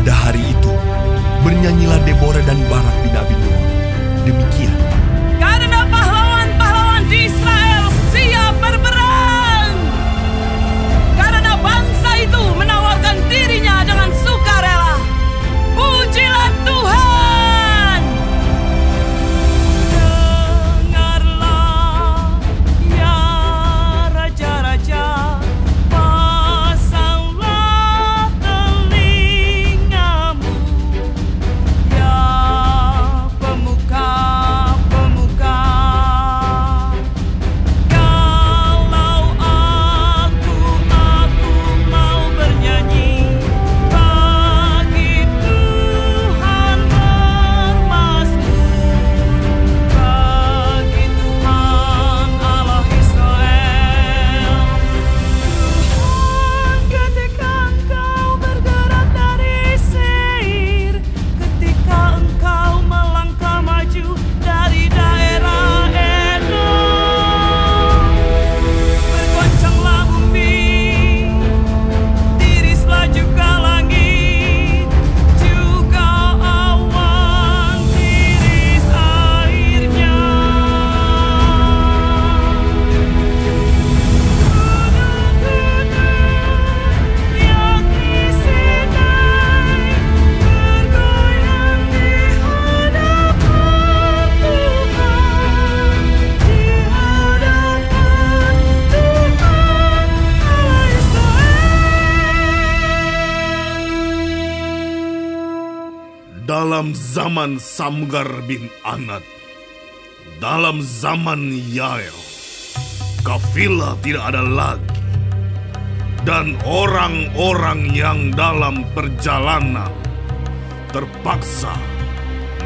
Pada hari itu, bernyanyilah Deborah dan Barak bin Abinoam. Demikian. Karena pahlawan-pahlawan di Israel siap berperang. Karena bangsa itu menawarkan dirinya dengan sukarela. Pujilah Tuhan. Dengarlah ya raja-raja. Pasanglah telingamu. Ya pemuka-pemuka. Kalau aku mau bernyanyi bagi Tuhan bermazmur, bagi Tuhan Allah Israel. Tuhan, ketika Engkau bergerak dari Seir, ketika Engkau melangkah maju dari daerah Edom, bergoncanglah bumi, tirislah juga langit, juga awan tiris airnya. Gunung-gunung yang di Sinai bergoyang di hadapan Tuhan, di hadapan Tuhan Allah Israel. Dalam zaman Samgar bin Anat, dalam zaman Yael, kafilah tidak ada lagi, dan orang-orang yang dalam perjalanan terpaksa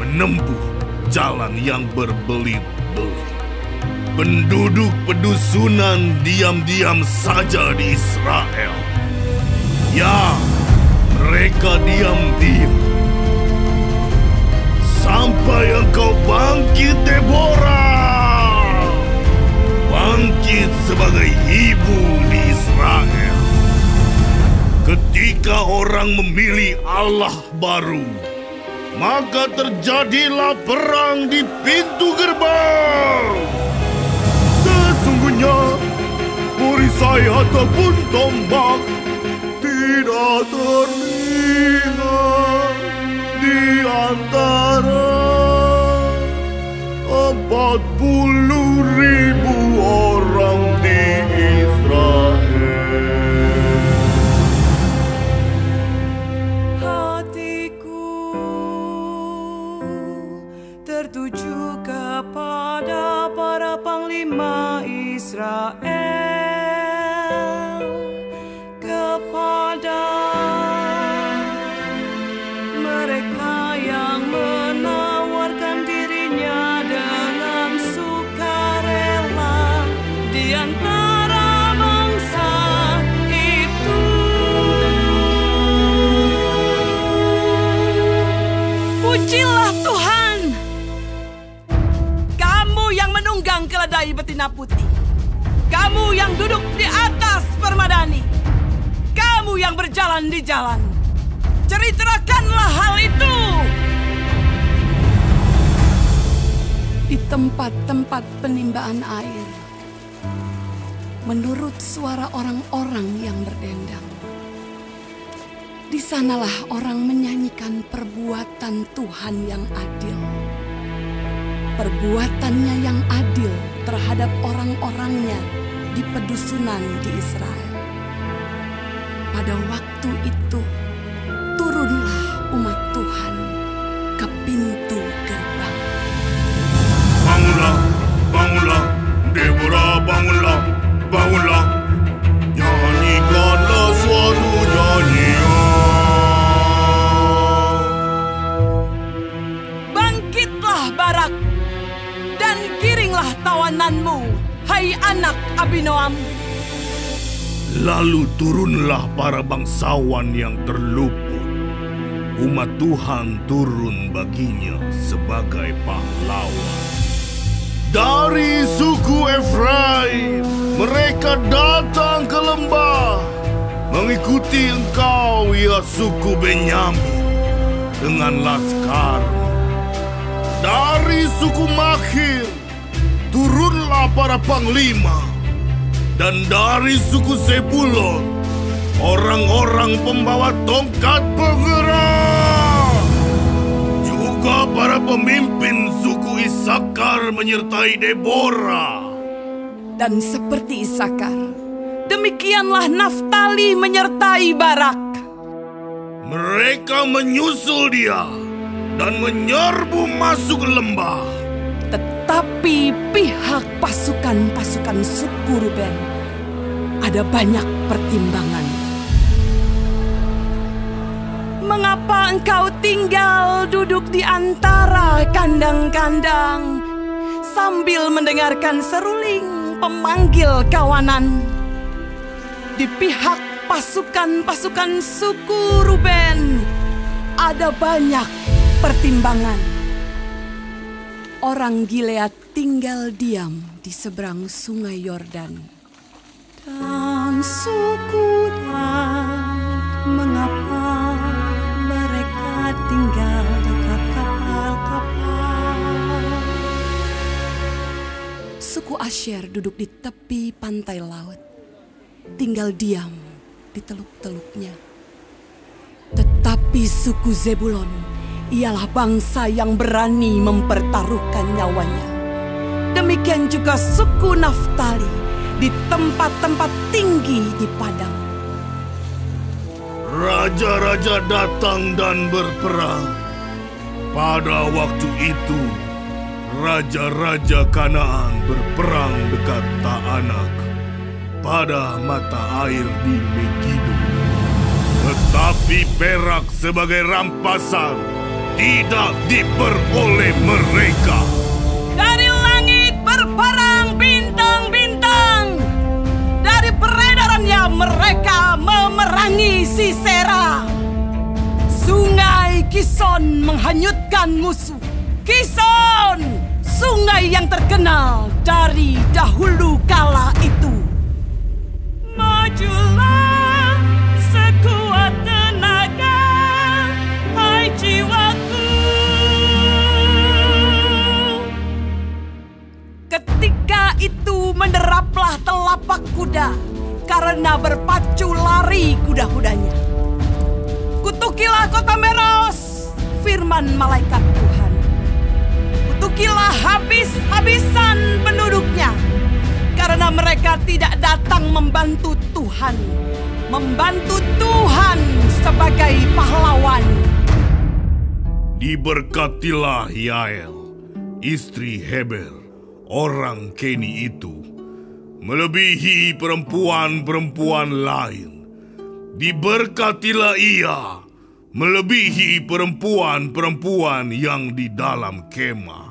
menempuh jalan yang berbelit-belit. Penduduk pedusunan diam-diam saja di Israel. Ya, mereka diam-diam. Sampai engkau bangkit, Deborah. Bangkit sebagai ibu di Israel. Ketika orang memilih Allah baru, maka terjadilah perang di pintu gerbang. Sesungguhnya perisai ataupun tombak tidak terlihat di antara 40.000 orang di Israel. Hatiku tertuju kepada para panglima Israel, kepada mereka yang menawarkan dirinya dengan sukarela di antara bangsa itu. Pujilah Tuhan, kamu yang menunggang keledai betina putih, kamu yang duduk di atas permadani, kamu yang berjalan di jalan. Ceritakanlah hal itu. Di tempat-tempat penimbaan air, menurut suara orang-orang yang berdendang, di sanalah orang menyanyikan perbuatan Tuhan yang adil. Perbuatannya yang adil terhadap orang-orangnya di pedusunan di Israel. Pada waktu itu, turunlah umat Tuhan ke pintu gerbang. Bangunlah, bangunlah, Deborah, bangunlah, bangunlah. Nyanyikanlah suatu nyanyian. Bangkitlah Barak, dan giringlah tawananmu, hai anak Abinoam. Lalu turunlah para bangsawan yang terluput. Umat Tuhan turun baginya sebagai pahlawan. Dari suku Efraim, mereka datang ke lembah, mengikuti engkau, ya suku Benyamin. dengan laskar. Dari suku Makhir turunlah para panglima, dan dari suku Zebulon orang-orang pembawa tongkat penggerak. Juga para pemimpin suku Isakar menyertai Deborah. Dan seperti Isakar, demikianlah Naftali menyertai Barak. Mereka menyusul dia dan menyerbu masuk lembah. Tetapi pihak pasukan-pasukan suku Ruben ada banyak pertimbangan. Mengapa engkau tinggal duduk di antara kandang-kandang sambil mendengarkan seruling pemanggil kawanan? Di pihak pasukan-pasukan suku Ruben ada banyak pertimbangan. Orang Gilead tinggal diam di seberang sungai Yordan. Dan suku Dan, mengapa mereka tinggal dekat kapal-kapal? Suku Asher duduk di tepi pantai laut, tinggal diam di teluk-teluknya. Tetapi suku Zebulon ialah bangsa yang berani mempertaruhkan nyawanya. Demikian juga suku Naftali di tempat-tempat tinggi di padang. Raja-raja datang dan berperang. Pada waktu itu, raja-raja Kanaan berperang dekat Taanak pada mata air di Megido. Tetapi perak sebagai rampasan tidak diperoleh mereka. Dari langit berperang bintang-bintang. Dari peredarannya mereka memerangi Sisera. Sungai Kison menghanyutkan musuh. Kison, sungai yang terkenal dari dahulu kala itu. Majulah sekuat tenaga, hai jiwaku. Ketika itu menderaplah telapak kuda karena berpacu lari kuda-kudanya. Kutukilah kota Meros, firman malaikat Tuhan. Kutukilah habis-habisan penduduknya, karena mereka tidak datang membantu Tuhan sebagai pahlawan. Diberkatilah Yael, istri Heber, orang Keni itu, melebihi perempuan-perempuan lain. Diberkatilah ia, melebihi perempuan-perempuan yang di dalam kemah.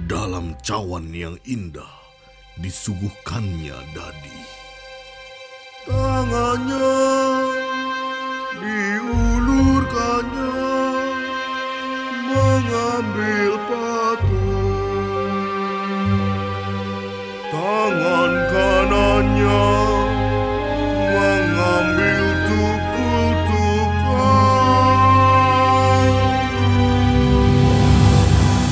Dalam cawan yang indah disuguhkannya dadi. Tangannya diulurkannya mengambil patung. Tangan kanannya mengambil tukul-tukul.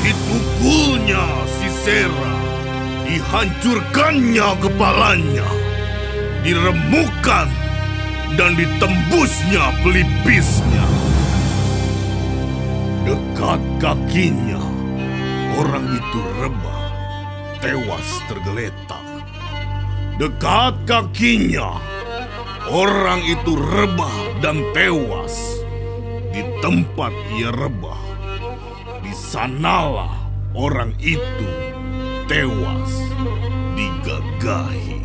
Dipukulnya Sisera, dihancurkannya kepalanya, diremukkan dan ditembusnya pelipisnya. Dekat kakinya, orang itu rebah, tewas tergeletak. Dekat kakinya, orang itu rebah dan tewas. Di tempat ia rebah, di sanalah orang itu tewas digagahi.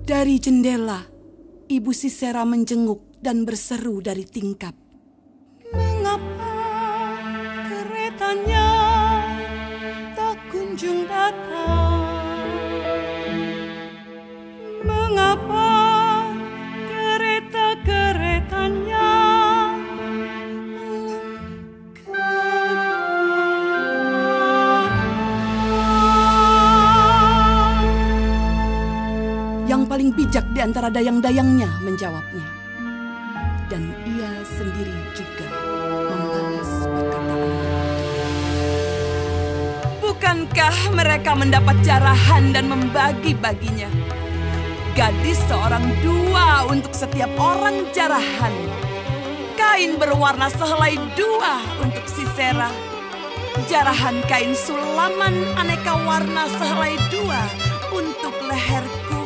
Dari jendela, ibu Sisera menjenguk dan berseru dari tingkap. Mengapa keretanya tak kunjung datang? Mengapa kereta-keretanya di antara dayang-dayangnya menjawabnya. Dan ia sendiri juga membalas perkataannya. Bukankah mereka mendapat jarahan dan membagi-baginya? Gadis seorang dua untuk setiap orang jarahan. Kain berwarna sehelai dua untuk Sisera. Jarahan kain sulaman aneka warna sehelai dua untuk leherku.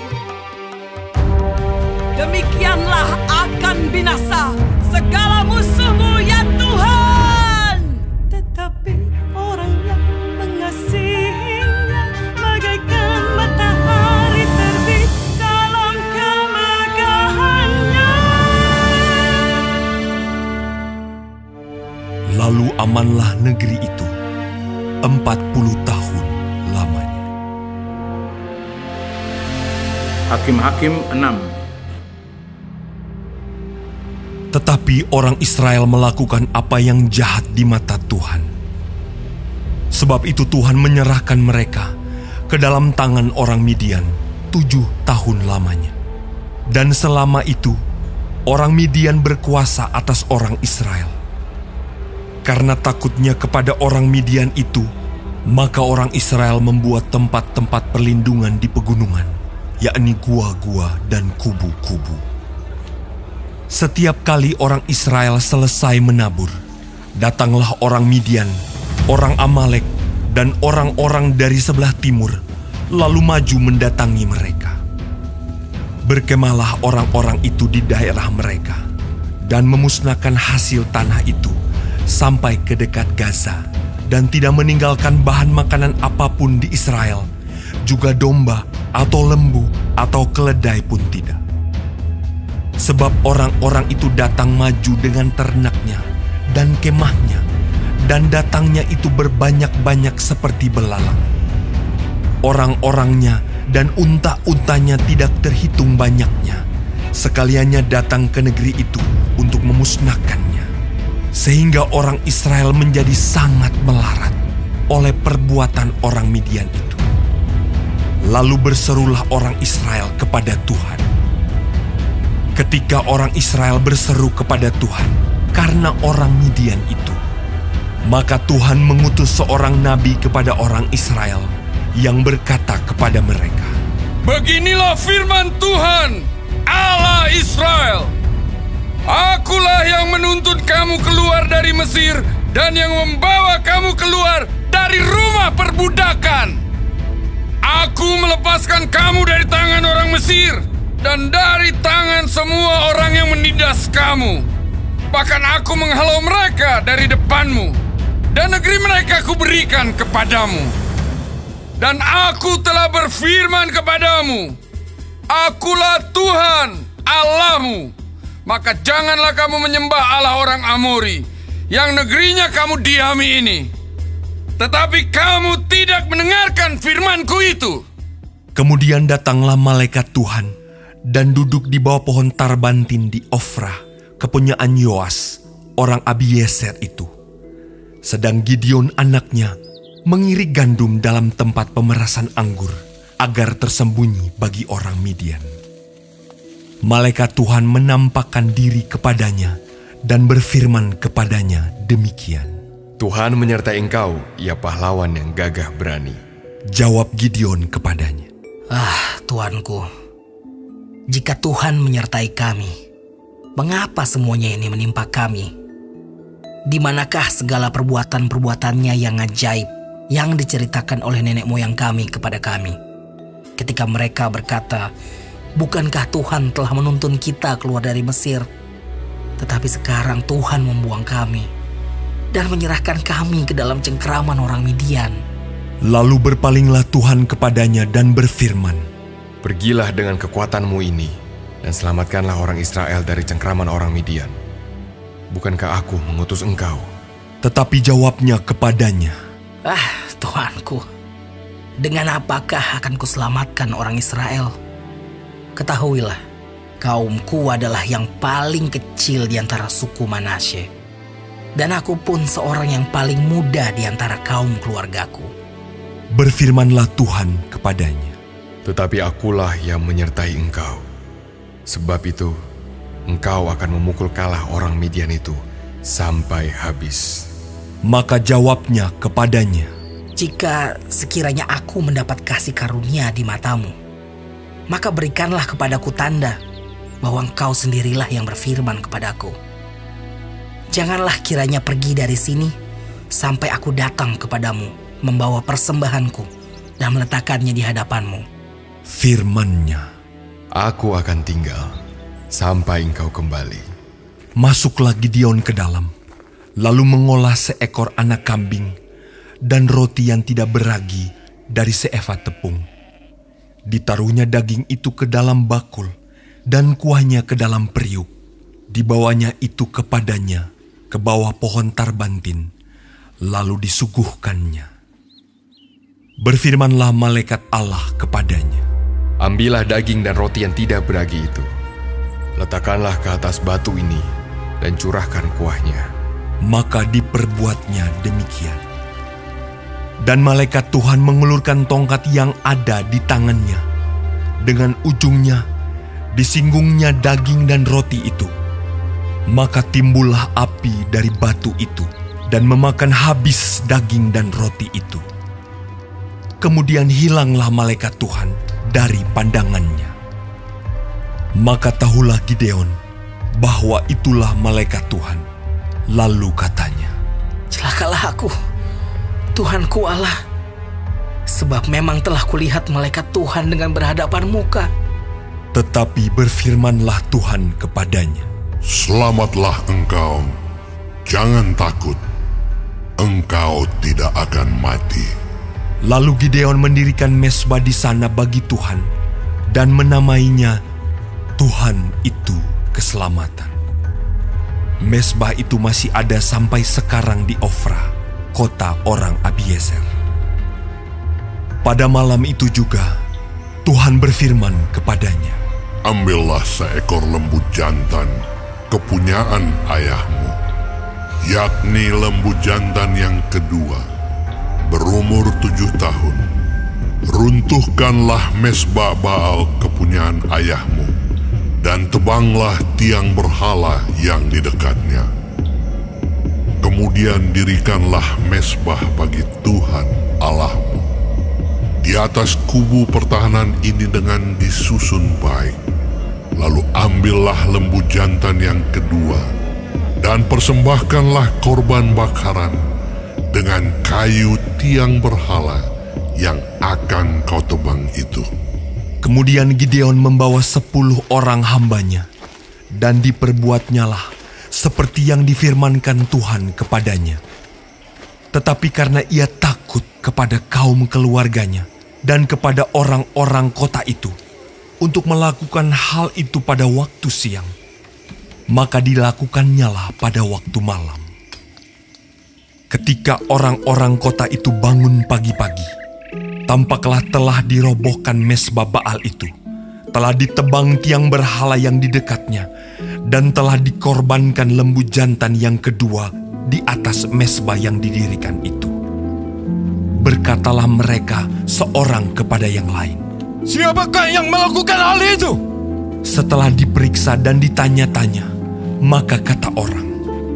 Demikianlah akan binasa segala musuhmu ya Tuhan. Tetapi orang yang mengasihinya bagaikan matahari terbit dalam kemegahannya. Lalu amanlah negeri itu 40 tahun lamanya. Hakim-Hakim 6. Tetapi orang Israel melakukan apa yang jahat di mata Tuhan. Sebab itu Tuhan menyerahkan mereka ke dalam tangan orang Midian 7 tahun lamanya. Dan selama itu, orang Midian berkuasa atas orang Israel. Karena takutnya kepada orang Midian itu, maka orang Israel membuat tempat-tempat perlindungan di pegunungan, yakni gua-gua dan kubu-kubu. Setiap kali orang Israel selesai menabur, datanglah orang Midian, orang Amalek, dan orang-orang dari sebelah timur, lalu maju mendatangi mereka. Berkemahlah orang-orang itu di daerah mereka, dan memusnahkan hasil tanah itu sampai ke dekat Gaza, dan tidak meninggalkan bahan makanan apapun di Israel, juga domba atau lembu atau keledai pun tidak. Sebab orang-orang itu datang maju dengan ternaknya dan kemahnya, dan datangnya itu berbanyak-banyak seperti belalang. Orang-orangnya dan unta-untanya tidak terhitung banyaknya, sekaliannya datang ke negeri itu untuk memusnahkannya. Sehingga orang Israel menjadi sangat melarat oleh perbuatan orang Midian itu. Lalu berserulah orang Israel kepada Tuhan. Ketika orang Israel berseru kepada Tuhan karena orang Midian itu, maka Tuhan mengutus seorang nabi kepada orang Israel yang berkata kepada mereka, "Beginilah firman Tuhan, Allah Israel. Akulah yang menuntun kamu keluar dari Mesir dan yang membawa kamu keluar dari rumah perbudakan. Aku melepaskan kamu dari tangan orang Mesir dan dari tangan semua orang yang menindas kamu. Bahkan aku menghalau mereka dari depanmu, dan negeri mereka kuberikan kepadamu. Dan aku telah berfirman kepadamu, akulah Tuhan Allahmu. Maka janganlah kamu menyembah Allah orang Amori, yang negerinya kamu diami ini. Tetapi kamu tidak mendengarkan firmanku itu." Kemudian datanglah malaikat Tuhan dan duduk di bawah pohon tarbantin di Ofra, kepunyaan Yoas, orang Abieser itu. Sedang Gideon anaknya mengirik gandum dalam tempat pemerasan anggur agar tersembunyi bagi orang Midian. Malaikat Tuhan menampakkan diri kepadanya dan berfirman kepadanya demikian, "Tuhan menyertai engkau, ya pahlawan yang gagah berani." Jawab Gideon kepadanya, Tuanku, jika Tuhan menyertai kami, mengapa semuanya ini menimpa kami? Di manakah segala perbuatan-perbuatannya yang ajaib yang diceritakan oleh nenek moyang kami kepada kami? Ketika mereka berkata, bukankah Tuhan telah menuntun kita keluar dari Mesir? Tetapi sekarang Tuhan membuang kami dan menyerahkan kami ke dalam cengkeraman orang Midian. Lalu berpalinglah Tuhan kepadanya dan berfirman, "Pergilah dengan kekuatanmu ini dan selamatkanlah orang Israel dari cengkraman orang Midian. Bukankah aku mengutus engkau?" Tetapi jawabnya kepadanya, Tuanku, dengan apakah akan kuselamatkan orang Israel? Ketahuilah, kaumku adalah yang paling kecil di antara suku Manasye, dan aku pun seorang yang paling muda di antara kaum keluargaku. Berfirmanlah Tuhan kepadanya, "Tetapi akulah yang menyertai engkau, Sebab itu, engkau akan memukul kalah orang Midian itu sampai habis. Maka jawabnya kepadanya, Jika sekiranya aku mendapat kasih karunia di matamu, maka berikanlah kepadaku tanda bahwa engkau sendirilah yang berfirman kepadaku. Janganlah kiranya pergi dari sini sampai aku datang kepadamu membawa persembahanku dan meletakkannya di hadapanmu. Firman-Nya, Aku akan tinggal sampai engkau kembali. masuklah Gideon ke dalam, lalu mengolah seekor anak kambing dan roti yang tidak beragi dari seefa tepung. Ditaruhnya daging itu ke dalam bakul dan kuahnya ke dalam periuk. Dibawanya itu kepadanya ke bawah pohon tarbantin, lalu disuguhkannya. Berfirmanlah malaikat Allah kepadanya, Ambillah daging dan roti yang tidak beragi itu. Letakkanlah ke atas batu ini dan curahkan kuahnya. maka diperbuatnya demikian. Dan malaikat Tuhan mengulurkan tongkat yang ada di tangannya. Dengan ujungnya disinggungnya daging dan roti itu. Maka timbullah api dari batu itu dan memakan habis daging dan roti itu. Kemudian hilanglah malaikat Tuhan dari pandangannya. Maka tahulah Gideon bahwa itulah malaikat Tuhan. Lalu katanya, Celakalah aku, Tuhanku Allah, sebab memang telah kulihat malaikat Tuhan dengan berhadapan muka. Tetapi berfirmanlah Tuhan kepadanya, Selamatlah engkau, jangan takut, engkau tidak akan mati. Lalu Gideon mendirikan mezbah di sana bagi Tuhan dan menamainya Tuhan itu keselamatan. Mezbah itu masih ada sampai sekarang di Ofra, kota orang Abiezer. Pada malam itu juga Tuhan berfirman kepadanya, Ambillah seekor lembu jantan, kepunyaan ayahmu, yakni lembu jantan yang kedua, berumur 7 tahun. Runtuhkanlah mezbah Baal kepunyaan ayahmu, dan tebanglah tiang berhala yang di dekatnya. Kemudian dirikanlah mezbah bagi Tuhan Allahmu di atas kubu pertahanan ini dengan disusun baik. Lalu ambillah lembu jantan yang kedua dan persembahkanlah korban bakaran dengan kayu tiang berhala yang akan kau tebang itu. Kemudian Gideon membawa 10 orang hambanya, dan diperbuatnyalah seperti yang difirmankan Tuhan kepadanya. Tetapi karena ia takut kepada kaum keluarganya dan kepada orang-orang kota itu, untuk melakukan hal itu pada waktu siang, maka dilakukannya pada waktu malam. Ketika orang-orang kota itu bangun pagi-pagi, tampaklah telah dirobohkan mezbah Baal itu, telah ditebang tiang berhala yang di dekatnya, dan telah dikorbankan lembu jantan yang kedua di atas mezbah yang didirikan itu. Berkatalah mereka seorang kepada yang lain, Siapakah yang melakukan hal itu? Setelah diperiksa dan ditanya-tanya, maka kata orang,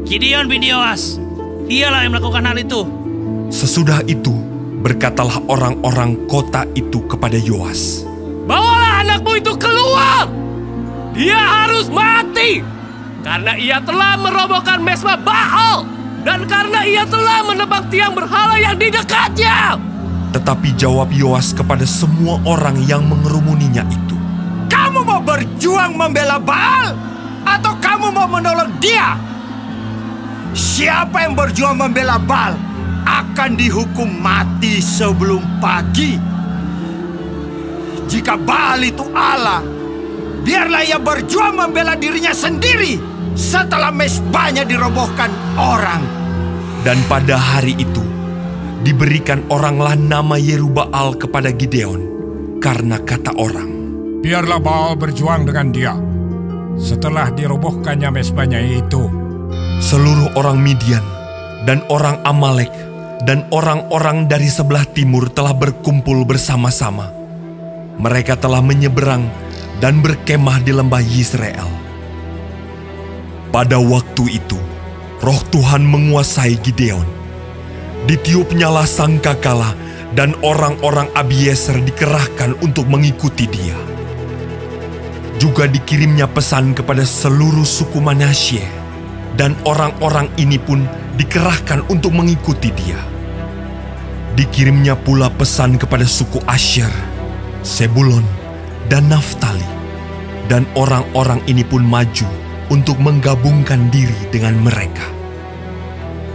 Gideon bin Yoas, dialah yang melakukan hal itu. Sesudah itu, berkatalah orang-orang kota itu kepada Yoas, Bawalah anakmu itu keluar. Dia harus mati karena ia telah merobohkan mezbah Baal dan karena ia telah menebang tiang berhala yang di dekatnya. Tetapi jawab Yoas kepada semua orang yang mengerumuninya itu, Kamu mau berjuang membela Baal atau kamu mau menolong dia? Siapa yang berjuang membela Baal akan dihukum mati sebelum pagi. Jika Baal itu Allah, biarlah ia berjuang membela dirinya sendiri setelah mezbahnya dirobohkan orang. Dan pada hari itu, diberikan oranglah nama Yerubbaal kepada Gideon, karena kata orang, Biarlah Baal berjuang dengan dia setelah dirobohkannya mezbahnya itu. seluruh orang Midian dan orang Amalek dan orang-orang dari sebelah timur telah berkumpul bersama-sama. Mereka telah menyeberang dan berkemah di lembah Yisrael. Pada waktu itu, Roh Tuhan menguasai Gideon. Ditiupnyalah sangkakala dan orang-orang Abiezer dikerahkan untuk mengikuti dia. Juga dikirimnya pesan kepada seluruh suku Manasye, dan orang-orang ini pun dikerahkan untuk mengikuti dia. Dikirimnya pula pesan kepada suku Asher, Sebulon, dan Naftali, dan orang-orang ini pun maju untuk menggabungkan diri dengan mereka.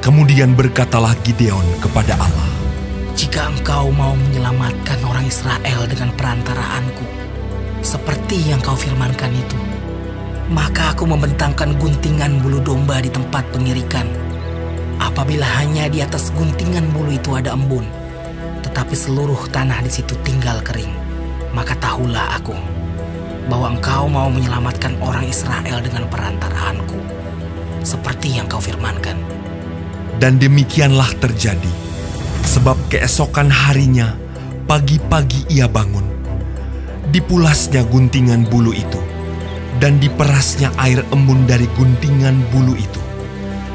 Kemudian berkatalah Gideon kepada Allah, "Jika engkau mau menyelamatkan orang Israel dengan perantaraanku, seperti yang kau firmankan itu, maka aku membentangkan guntingan bulu domba di tempat pengirikan. Apabila hanya di atas guntingan bulu itu ada embun, tetapi seluruh tanah di situ tinggal kering, maka tahulah aku bahwa engkau mau menyelamatkan orang Israel dengan perantaraanku, seperti yang kau firmankan." Dan demikianlah terjadi, sebab keesokan harinya, pagi-pagi ia bangun. Dipulasnya guntingan bulu itu, dan diperasnya air embun dari guntingan bulu itu,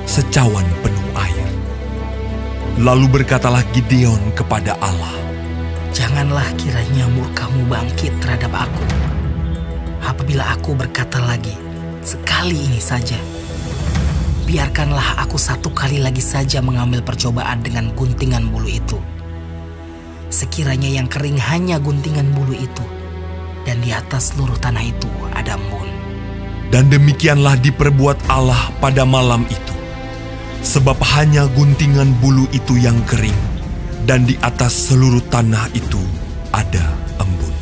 secawan penuh air. Lalu berkatalah Gideon kepada Allah, "Janganlah kiranya murka-Mu bangkit terhadap aku, apabila aku berkata lagi, sekali ini saja. Biarkanlah aku satu kali lagi saja mengambil percobaan dengan guntingan bulu itu. Sekiranya yang kering hanya guntingan bulu itu, dan di atas seluruh tanah itu ada embun." Dan demikianlah diperbuat Allah pada malam itu, sebab hanya guntingan bulu itu yang kering, dan di atas seluruh tanah itu ada embun.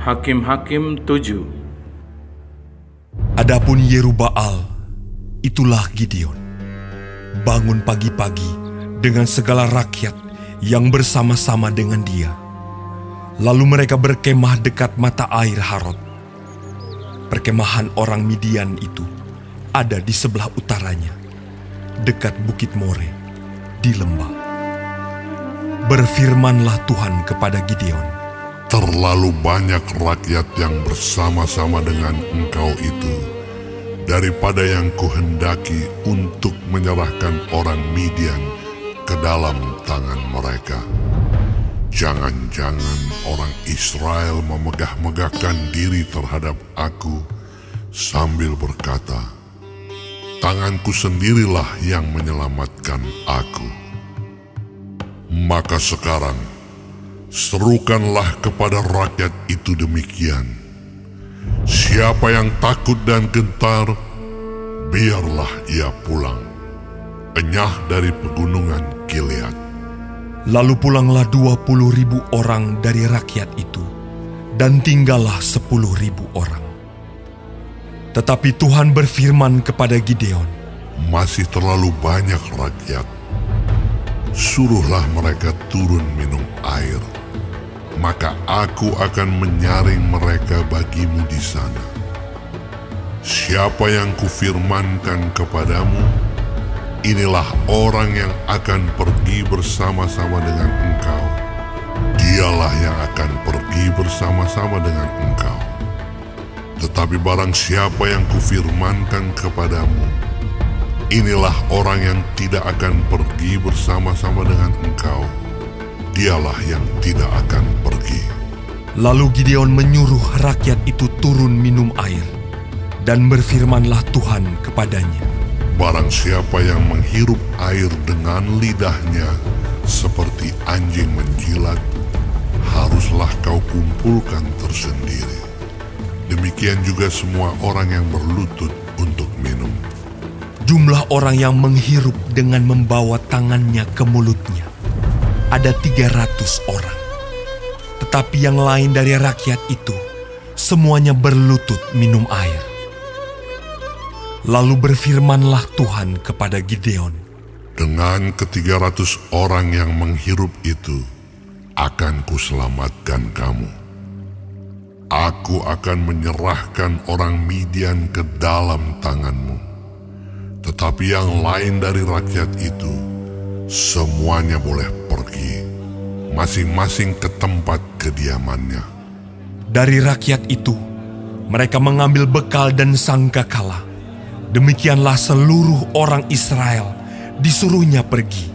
Hakim-Hakim 7. Adapun Yerubbaal, itulah Gideon, bangun pagi-pagi dengan segala rakyat yang bersama-sama dengan dia. Lalu mereka berkemah dekat mata air Harod. Perkemahan orang Midian itu ada di sebelah utaranya, dekat Bukit More, di lembah. Berfirmanlah Tuhan kepada Gideon, "Terlalu banyak rakyat yang bersama-sama dengan engkau itu, daripada yang kuhendaki untuk menyerahkan orang Midian ke dalam tangan mereka. Jangan-jangan orang Israel memegah-megahkan diri terhadap aku sambil berkata, 'Tanganku sendirilah yang menyelamatkan aku.' Maka sekarang, serukanlah kepada rakyat itu demikian. Siapa yang takut dan gentar, biarlah ia pulang, enyah dari pegunungan Gilead." Lalu pulanglah 20.000 orang dari rakyat itu, dan tinggallah 10.000 orang. Tetapi Tuhan berfirman kepada Gideon, "Masih terlalu banyak rakyat. Suruhlah mereka turun minum air, maka aku akan menyaring mereka bagimu di sana. Siapa yang kufirmankan kepadamu, inilah orang yang akan pergi bersama-sama dengan engkau. Dialah yang akan pergi bersama-sama dengan engkau. Tetapi barang siapa yang kufirmankan kepadamu, inilah orang yang tidak akan pergi bersama-sama dengan engkau. Dialah yang tidak akan pergi." Lalu Gideon menyuruh rakyat itu turun minum air, dan berfirmanlah Tuhan kepadanya, "Barang siapa yang menghirup air dengan lidahnya seperti anjing menjilat, haruslah kau kumpulkan tersendiri. Demikian juga semua orang yang berlutut untuk minum." Jumlah orang yang menghirup dengan membawa tangannya ke mulutnya ada 300 orang. Tetapi yang lain dari rakyat itu, semuanya berlutut minum air. Lalu berfirmanlah Tuhan kepada Gideon, "Dengan ke-300 orang yang menghirup itu, akan kuselamatkan kamu. Aku akan menyerahkan orang Midian ke dalam tanganmu. Tetapi yang lain dari rakyat itu, semuanya boleh pergi, masing-masing ke tempat kediamannya." Dari rakyat itu, mereka mengambil bekal dan sangkakala. Demikianlah seluruh orang Israel disuruhnya pergi,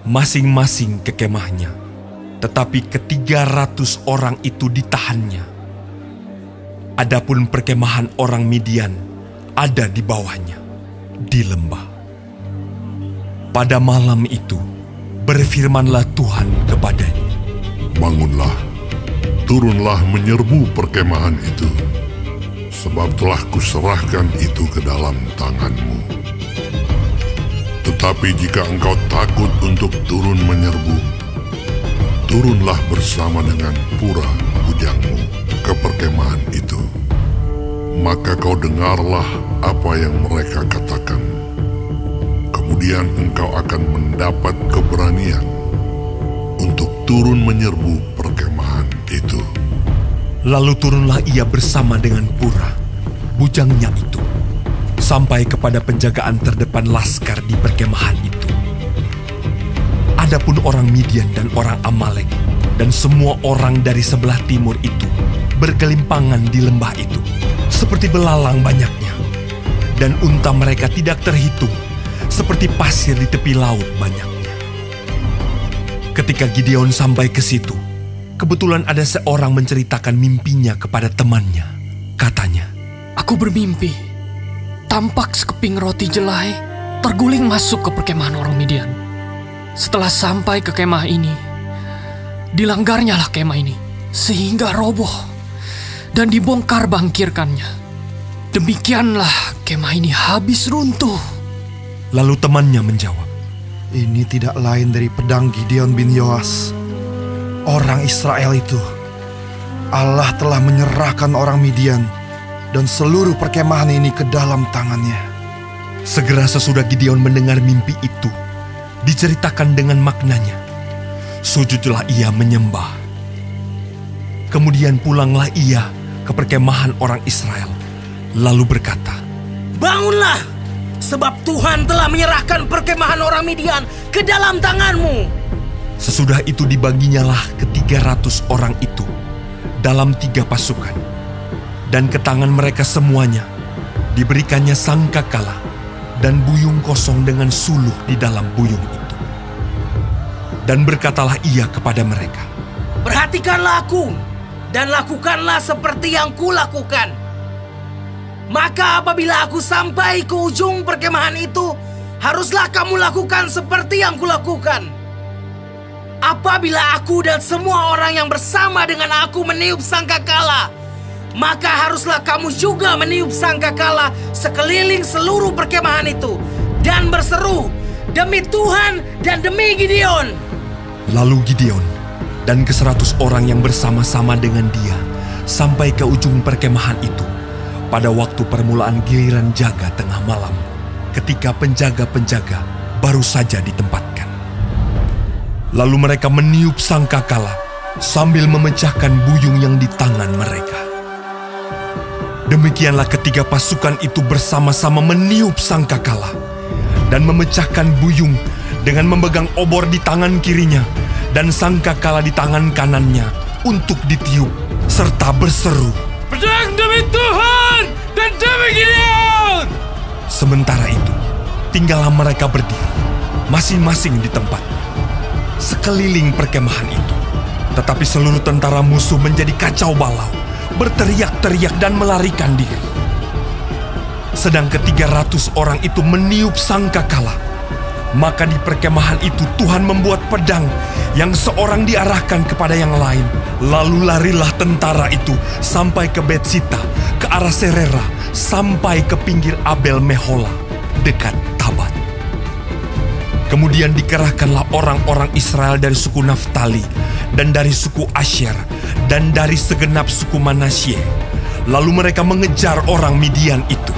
masing-masing ke kemahnya. Tetapi ke-300 orang itu ditahannya. Adapun perkemahan orang Midian ada di bawahnya, di lembah. Pada malam itu, berfirmanlah Tuhan kepadanya, "Bangunlah, turunlah menyerbu perkemahan itu, sebab telah kuserahkan itu ke dalam tanganmu. Tetapi jika engkau takut untuk turun menyerbu, turunlah bersama dengan Pura bujangmu ke perkemahan itu. Maka kau dengarlah apa yang mereka katakan. Kemudian engkau akan mendapat keberanian untuk turun menyerbu perkemahan itu." Lalu turunlah ia bersama dengan Pura, bujangnya itu, sampai kepada penjagaan terdepan laskar di perkemahan itu. Adapun orang Midian dan orang Amalek dan semua orang dari sebelah timur itu bergelimpangan di lembah itu, seperti belalang banyaknya, dan unta mereka tidak terhitung, seperti pasir di tepi laut banyaknya. Ketika Gideon sampai ke situ, kebetulan ada seorang menceritakan mimpinya kepada temannya. Katanya, "Aku bermimpi, tampak sekeping roti jelai terguling masuk ke perkemahan orang Midian. Setelah sampai ke kemah ini, dilanggarnyalah kemah ini, sehingga roboh dan dibongkar bangkirkannya. Demikianlah kemah ini habis runtuh." Lalu temannya menjawab, "Ini tidak lain dari pedang Gideon bin Yoas, orang Israel itu. Allah telah menyerahkan orang Midian dan seluruh perkemahan ini ke dalam tangannya." Segera sesudah Gideon mendengar mimpi itu, diceritakan dengan maknanya, sujudlah ia menyembah. Kemudian pulanglah ia ke perkemahan orang Israel, lalu berkata, "Bangunlah, sebab Tuhan telah menyerahkan perkemahan orang Midian ke dalam tanganmu." Sesudah itu dibaginyalah ke-300 orang itu dalam 3 pasukan, dan ke tangan mereka semuanya diberikannya sangkakala dan buyung kosong dengan suluh di dalam buyung itu. Dan berkatalah ia kepada mereka, "Perhatikanlah aku dan lakukanlah seperti yang kulakukan. Maka apabila aku sampai ke ujung perkemahan itu, haruslah kamu lakukan seperti yang kulakukan. Apabila aku dan semua orang yang bersama dengan aku meniup sangkakala, maka haruslah kamu juga meniup sangkakala sekeliling seluruh perkemahan itu dan berseru, 'Demi Tuhan dan demi Gideon.'" Lalu Gideon dan ke-100 orang yang bersama-sama dengan dia sampai ke ujung perkemahan itu pada waktu permulaan giliran jaga tengah malam, ketika penjaga-penjaga baru saja ditempatkan. Lalu mereka meniup sangkakala sambil memecahkan buyung yang di tangan mereka. Demikianlah ketiga pasukan itu bersama-sama meniup sangkakala dan memecahkan buyung dengan memegang obor di tangan kirinya dan sangkakala di tangan kanannya untuk ditiup serta berseru, "Pedang demi Tuhan dan demi Gideon!" Sementara itu, tinggallah mereka berdiri, masing-masing di tempatnya, sekeliling perkemahan itu. Tetapi seluruh tentara musuh menjadi kacau balau, berteriak-teriak dan melarikan diri. Sedang ke-300 orang itu meniup sangkakala, maka di perkemahan itu Tuhan membuat pedang yang seorang diarahkan kepada yang lain. Lalu larilah tentara itu sampai ke Betsita, ke arah Serera, sampai ke pinggir Abel Mehola, dekat Tabat. Kemudian dikerahkanlah orang-orang Israel dari suku Naftali, dan dari suku Asher, dan dari segenap suku Manasye. Lalu mereka mengejar orang Midian itu.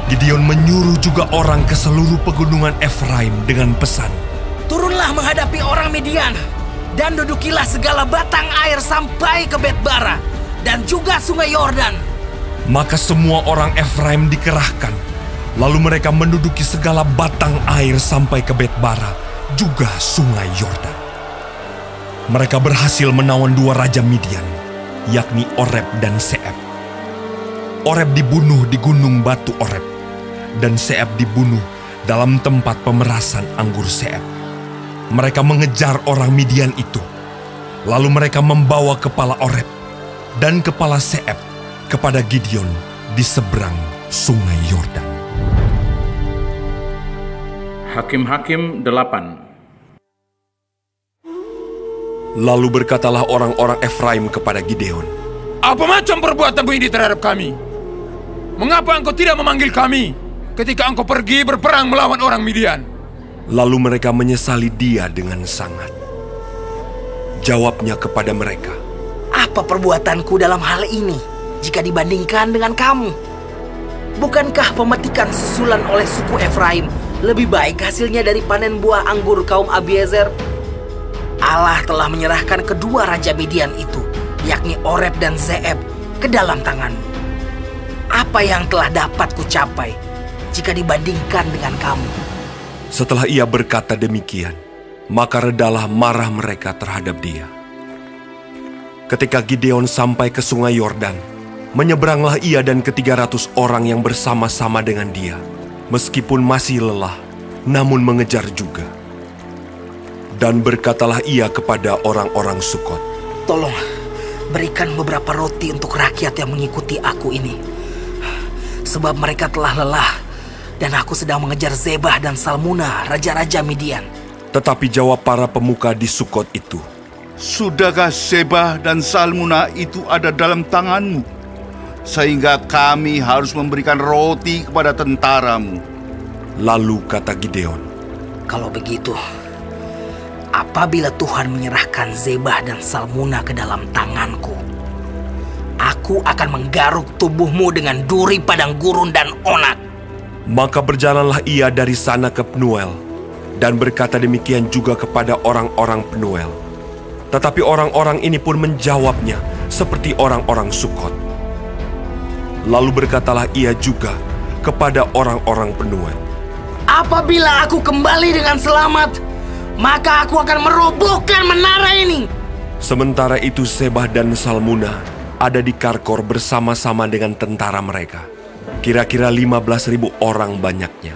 Gideon menyuruh juga orang ke seluruh pegunungan Efraim dengan pesan, "Turunlah menghadapi orang Midian, dan dudukilah segala batang air sampai ke Bet-bara, dan juga sungai Yordan." Maka semua orang Efraim dikerahkan, lalu mereka menduduki segala batang air sampai ke Bet-bara, juga sungai Yordan. Mereka berhasil menawan 2 raja Midian, yakni Oreb dan Seeb. Oreb dibunuh di gunung batu Oreb, dan Seeb dibunuh dalam tempat pemerasan anggur Seeb. Mereka mengejar orang Midian itu. Lalu mereka membawa kepala Oreb dan kepala Seeb kepada Gideon di seberang sungai Yordan. Hakim-Hakim 8. Lalu berkatalah orang-orang Efraim kepada Gideon, Apa macam perbuatanmu ini terhadap kami? Mengapa engkau tidak memanggil kami ketika engkau pergi berperang melawan orang Midian? Lalu mereka menyesali dia dengan sangat. Jawabnya kepada mereka, Apa perbuatanku dalam hal ini jika dibandingkan dengan kamu? Bukankah pemetikan susulan oleh suku Efraim lebih baik hasilnya dari panen buah anggur kaum Abiezer? Allah telah menyerahkan kedua raja Midian itu, yakni Oreb dan Zeeb, ke dalam tanganmu. Apa yang telah dapat kucapai jika dibandingkan dengan kamu? Setelah ia berkata demikian, maka redalah marah mereka terhadap dia. Ketika Gideon sampai ke sungai Yordan, menyeberanglah ia dan ke-300 orang yang bersama-sama dengan dia, meskipun masih lelah, namun mengejar juga. Dan berkatalah ia kepada orang-orang Sukot, Tolong, berikan beberapa roti untuk rakyat yang mengikuti aku ini. Sebab mereka telah lelah, dan aku sedang mengejar Zebah dan Salmuna, raja-raja Midian. Tetapi jawab para pemuka di Sukot itu, Sudahkah Zebah dan Salmuna itu ada dalam tanganmu, sehingga kami harus memberikan roti kepada tentaramu? Lalu kata Gideon, Kalau begitu, apabila Tuhan menyerahkan Zebah dan Salmuna ke dalam tanganku, aku akan menggaruk tubuhmu dengan duri padang gurun dan onak. Maka berjalanlah ia dari sana ke Penuel, dan berkata demikian juga kepada orang-orang Penuel. Tetapi orang-orang ini pun menjawabnya seperti orang-orang Sukot. Lalu berkatalah ia juga kepada orang-orang Penuel, Apabila aku kembali dengan selamat, maka aku akan merobohkan menara ini. Sementara itu Zebah dan Salmuna ada di Karkor bersama-sama dengan tentara mereka. Kira-kira 15.000 orang banyaknya,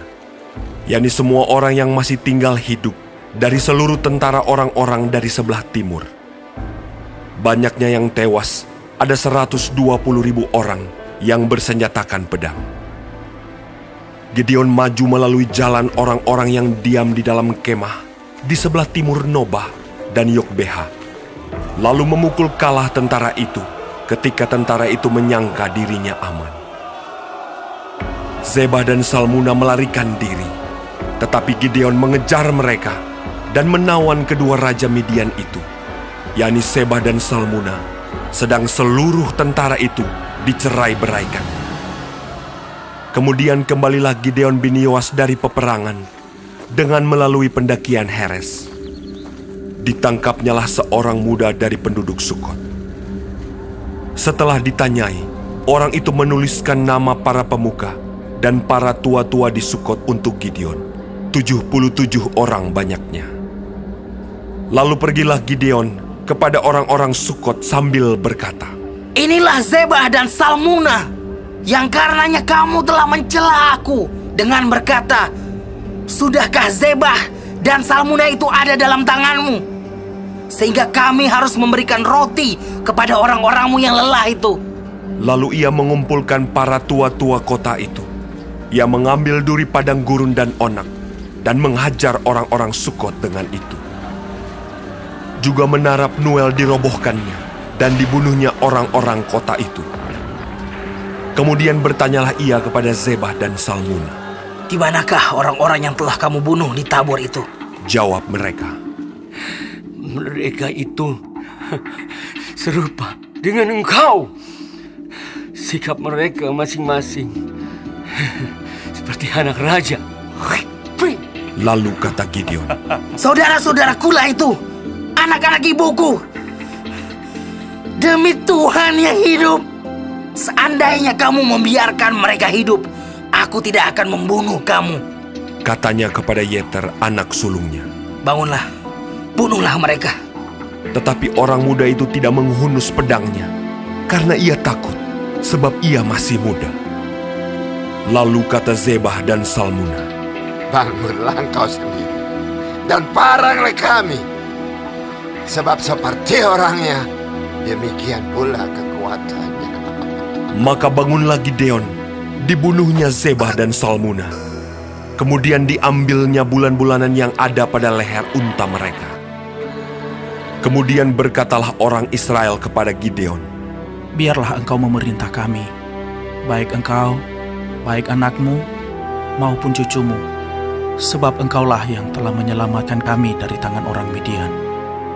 yakni semua orang yang masih tinggal hidup dari seluruh tentara orang-orang dari sebelah timur. Banyaknya yang tewas, ada 120.000 orang yang bersenjatakan pedang. Gideon maju melalui jalan orang-orang yang diam di dalam kemah di sebelah timur Nobah dan Yokbeha, lalu memukul kalah tentara itu ketika tentara itu menyangka dirinya aman. Zebah dan Salmuna melarikan diri, tetapi Gideon mengejar mereka dan menawan kedua raja Midian itu, yakni Zebah dan Salmuna, sedang seluruh tentara itu dicerai-beraikan. Kemudian kembalilah Gideon bin Yoas dari peperangan dengan melalui pendakian Heres. Ditangkapnyalah seorang muda dari penduduk Sukot. Setelah ditanyai, orang itu menuliskan nama para pemuka dan para tua-tua di Sukot untuk Gideon, 77 orang banyaknya. Lalu pergilah Gideon kepada orang-orang Sukot sambil berkata, Inilah Zebah dan Salmuna, yang karenanya kamu telah mencela aku dengan berkata, Sudahkah Zebah dan Salmuna itu ada dalam tanganmu, sehingga kami harus memberikan roti kepada orang-orangmu yang lelah itu? Lalu ia mengumpulkan para tua-tua kota itu. Ia mengambil duri padang gurun dan onak dan menghajar orang-orang Sukot dengan itu. Juga menara Penuel dirobohkannya dan dibunuhnya orang-orang kota itu. Kemudian bertanyalah ia kepada Zebah dan Salmuna, Di manakah orang-orang yang telah kamu bunuh di Tabor itu? Jawab mereka, Mereka itu serupa dengan engkau. Sikap mereka masing-masing seperti anak raja. Lalu kata Gideon, Saudara-saudarakulah itu, anak-anak ibuku. Demi Tuhan yang hidup, seandainya kamu membiarkan mereka hidup, aku tidak akan membunuh kamu. Katanya kepada Yeter, anak sulungnya, Bangunlah, bunuhlah mereka. Tetapi orang muda itu tidak menghunus pedangnya, karena ia takut, sebab ia masih muda. Lalu kata Zebah dan Salmuna, bangunlah engkau sendiri, dan paranglah kami. Sebab seperti orangnya, demikian pula kekuatannya. Maka bangunlah Gideon, dibunuhnya Zebah dan Salmuna. Kemudian diambilnya bulan-bulanan yang ada pada leher unta mereka. Kemudian berkatalah orang Israel kepada Gideon, biarlah engkau memerintah kami, baik engkau, baik anakmu, maupun cucumu, sebab engkaulah yang telah menyelamatkan kami dari tangan orang Midian.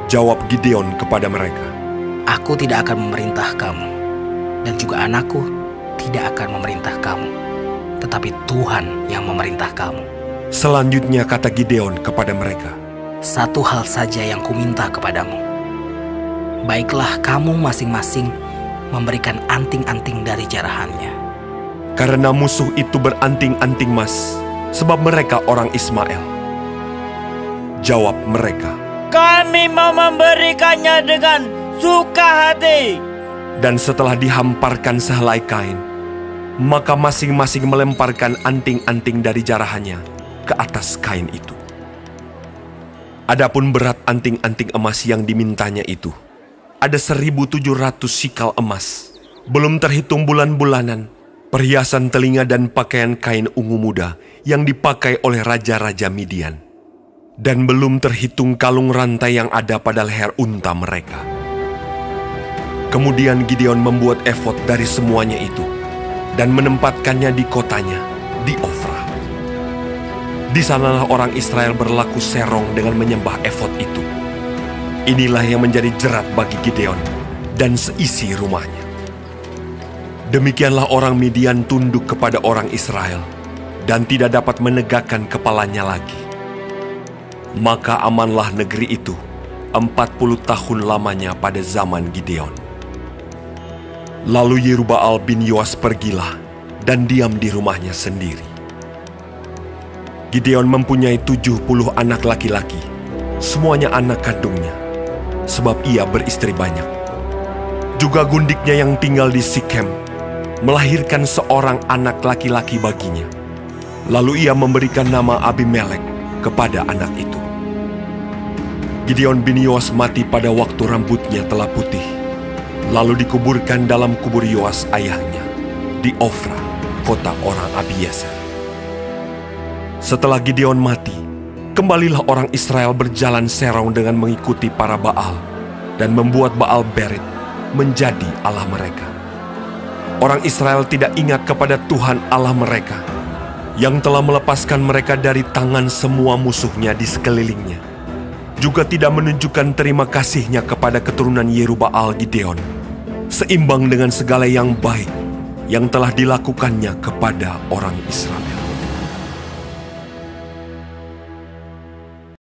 Jawab Gideon kepada mereka, aku tidak akan memerintah kamu, dan juga anakku tidak akan memerintah kamu, tetapi Tuhan yang memerintah kamu. Selanjutnya kata Gideon kepada mereka, satu hal saja yang kuminta kepadamu. Baiklah kamu masing-masing memberikan anting-anting dari jarahannya. Karena musuh itu beranting-anting emas, sebab mereka orang Ismail. Jawab mereka, kami mau memberikannya dengan suka hati. Dan setelah dihamparkan sehelai kain, maka masing-masing melemparkan anting-anting dari jarahannya ke atas kain itu. Adapun berat anting-anting emas yang dimintanya itu, ada 1.700 sikal emas, belum terhitung bulan-bulanan, perhiasan telinga dan pakaian kain ungu muda yang dipakai oleh raja-raja Midian. Dan belum terhitung kalung rantai yang ada pada leher unta mereka. Kemudian Gideon membuat efod dari semuanya itu dan menempatkannya di kotanya, di Ofra. Di sanalah orang Israel berlaku serong dengan menyembah efod itu. Inilah yang menjadi jerat bagi Gideon dan seisi rumahnya. Demikianlah orang Midian tunduk kepada orang Israel dan tidak dapat menegakkan kepalanya lagi. Maka amanlah negeri itu 40 tahun lamanya pada zaman Gideon. Lalu Yerubbaal bin Yoas pergilah dan diam di rumahnya sendiri. Gideon mempunyai 70 anak laki-laki, semuanya anak kandungnya, sebab ia beristri banyak. Juga gundiknya yang tinggal di Sikem melahirkan seorang anak laki-laki baginya. Lalu ia memberikan nama Abimelek kepada anak itu. Gideon bin Yoas mati pada waktu rambutnya telah putih, lalu dikuburkan dalam kubur Yoas ayahnya di Ofra, kota orang Abiezer. Setelah Gideon mati, kembalilah orang Israel berjalan serong dengan mengikuti para Baal dan membuat Baal Berit menjadi Allah mereka. Orang Israel tidak ingat kepada Tuhan Allah mereka yang telah melepaskan mereka dari tangan semua musuhnya di sekelilingnya. Juga tidak menunjukkan terima kasihnya kepada keturunan Yerubbaal Gideon, seimbang dengan segala yang baik yang telah dilakukannya kepada orang Israel.